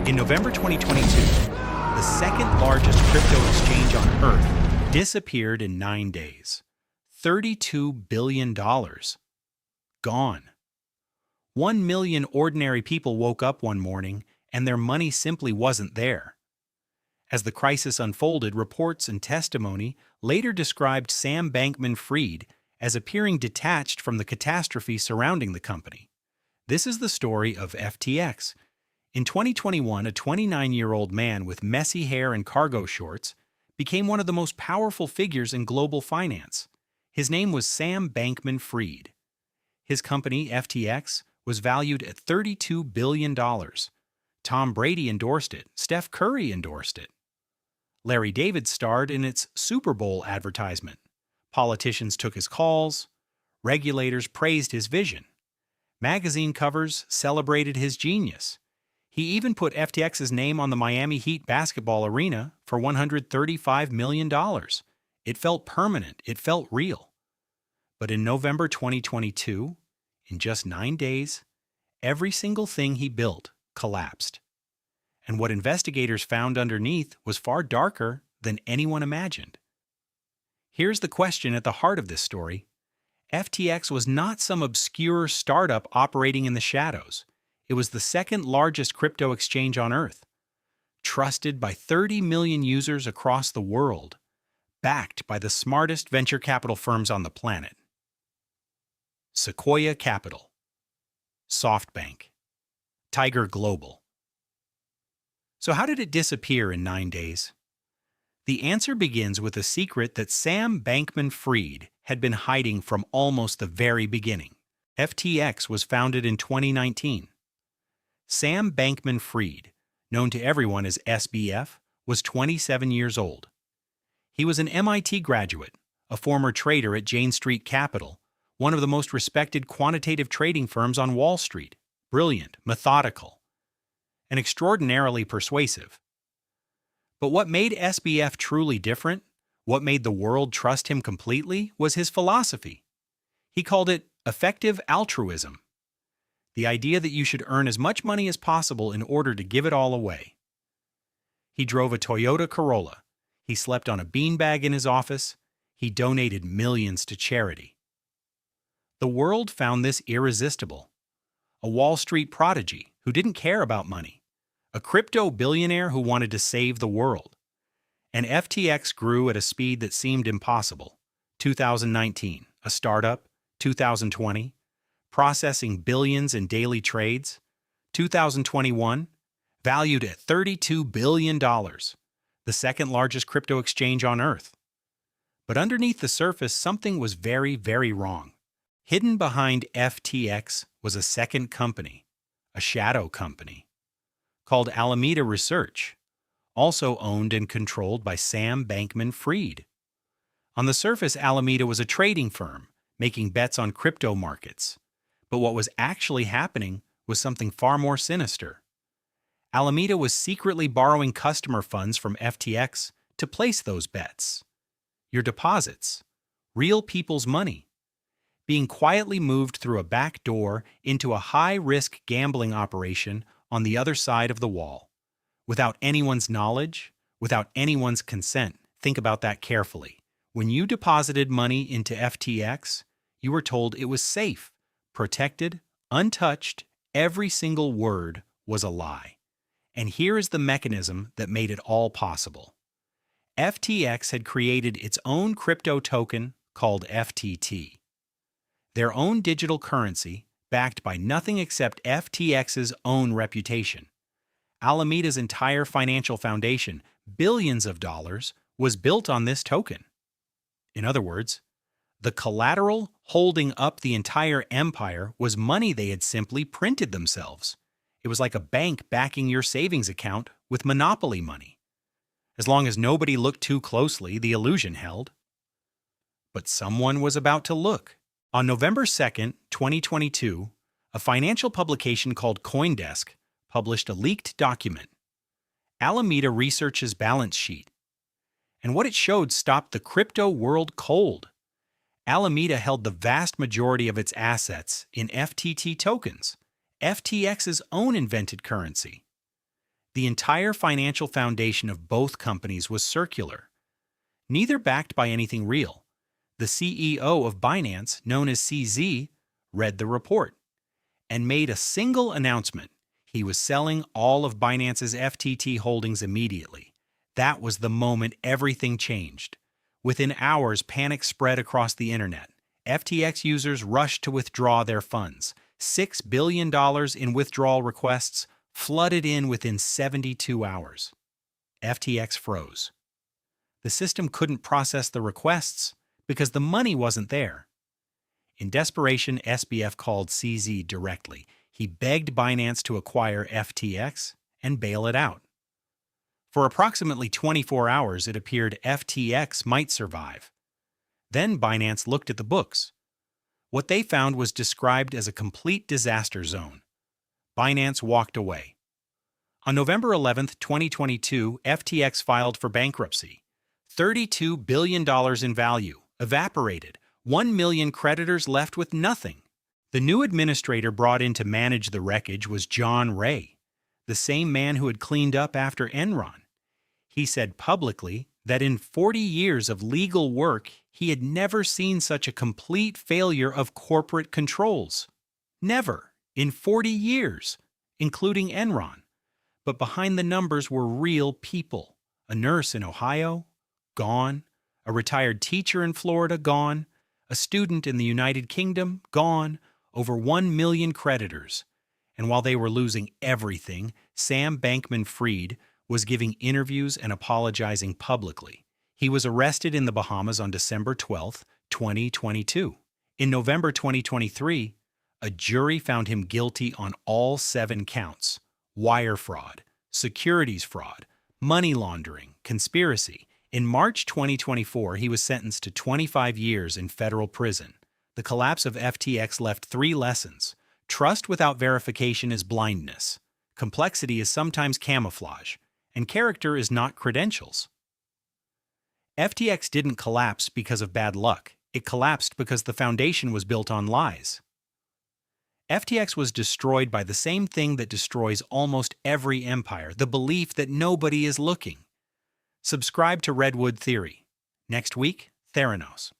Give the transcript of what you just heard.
In November 2022, the second largest crypto exchange on Earth disappeared in 9 days. $32 billion. Gone. 1 million ordinary people woke up one morning and their money simply wasn't there. As the crisis unfolded, reports and testimony later described Sam Bankman-Fried as appearing detached from the catastrophe surrounding the company. This is the story of FTX. In 2021, a 29-year-old man with messy hair and cargo shorts became one of the most powerful figures in global finance. His name was Sam Bankman-Fried. His company, FTX, was valued at $32 billion. Tom Brady endorsed it. Steph Curry endorsed it. Larry David starred in its Super Bowl advertisement. Politicians took his calls. Regulators praised his vision. Magazine covers celebrated his genius. He even put FTX's name on the Miami Heat basketball arena for $135 million. It felt permanent. It felt real. But in November 2022, in just 9 days, every single thing he built collapsed. And what investigators found underneath was far darker than anyone imagined. Here's the question at the heart of this story. FTX was not some obscure startup operating in the shadows. It was the second largest crypto exchange on Earth, trusted by 30 million users across the world, backed by the smartest venture capital firms on the planet. Sequoia Capital, SoftBank, Tiger Global. So how did it disappear in 9 days? The answer begins with a secret that Sam Bankman-Fried had been hiding from almost the very beginning. FTX was founded in 2019. Sam Bankman-Fried, known to everyone as SBF, was 27 years old. He was an MIT graduate, a former trader at Jane Street Capital, one of the most respected quantitative trading firms on Wall Street. Brilliant, methodical, and extraordinarily persuasive. But what made SBF truly different, what made the world trust him completely, was his philosophy. He called it effective altruism. The idea that you should earn as much money as possible in order to give it all away. He drove a Toyota Corolla. He slept on a beanbag in his office. He donated millions to charity. The world found this irresistible. A Wall Street prodigy who didn't care about money. A crypto billionaire who wanted to save the world. And FTX grew at a speed that seemed impossible. 2019, a startup. 2020, processing billions in daily trades. 2021, valued at $32 billion, the second largest crypto exchange on Earth. But underneath the surface, something was very, very wrong. Hidden behind FTX was a second company, a shadow company, called Alameda Research, also owned and controlled by Sam Bankman-Fried. On the surface, Alameda was a trading firm, making bets on crypto markets. But what was actually happening was something far more sinister. Alameda was secretly borrowing customer funds from FTX to place those bets. Your deposits, real people's money, being quietly moved through a back door into a high-risk gambling operation on the other side of the wall. Without anyone's knowledge, without anyone's consent. Think about that carefully. When you deposited money into FTX, you were told it was safe, protected, untouched. Every single word was a lie. And here is the mechanism that made it all possible. FTX had created its own crypto token called FTT. Their own digital currency, backed by nothing except FTX's own reputation. Alameda's entire financial foundation, billions of dollars, was built on this token. In other words, the collateral holding up the entire empire was money they had simply printed themselves. It was like a bank backing your savings account with monopoly money. As long as nobody looked too closely, the illusion held. But someone was about to look. On November 2nd, 2022, a financial publication called CoinDesk published a leaked document, Alameda Research's balance sheet. And what it showed stopped the crypto world cold. Alameda held the vast majority of its assets in FTT tokens, FTX's own invented currency. The entire financial foundation of both companies was circular, neither backed by anything real. The CEO of Binance, known as CZ, read the report and made a single announcement. He was selling all of Binance's FTT holdings immediately. That was the moment everything changed. Within hours, panic spread across the internet. FTX users rushed to withdraw their funds. $6 billion in withdrawal requests flooded in within 72 hours. FTX froze. The system couldn't process the requests because the money wasn't there. In desperation, SBF called CZ directly. He begged Binance to acquire FTX and bail it out. For approximately 24 hours, it appeared FTX might survive. Then Binance looked at the books. What they found was described as a complete disaster zone. Binance walked away. On November 11, 2022, FTX filed for bankruptcy. $32 billion in value, evaporated. 1 million creditors left with nothing. The new administrator brought in to manage the wreckage was John Ray, the same man who had cleaned up after Enron. He said publicly that in 40 years of legal work, he had never seen such a complete failure of corporate controls. Never, in 40 years, including Enron. But behind the numbers were real people. A nurse in Ohio, gone. A retired teacher in Florida, gone. A student in the United Kingdom, gone. Over 1 million creditors. And while they were losing everything, Sam Bankman-Fried was giving interviews and apologizing publicly. He was arrested in the Bahamas on December 12, 2022. In November 2023, a jury found him guilty on all 7 counts: wire fraud, securities fraud, money laundering, conspiracy. In March 2024, he was sentenced to 25 years in federal prison. The collapse of FTX left 3 lessons. Trust without verification is blindness. Complexity is sometimes camouflage. And character is not credentials. FTX didn't collapse because of bad luck. It collapsed because the foundation was built on lies. FTX was destroyed by the same thing that destroys almost every empire, the belief that nobody is looking. Subscribe to Redwood Theory. Next week, Theranos.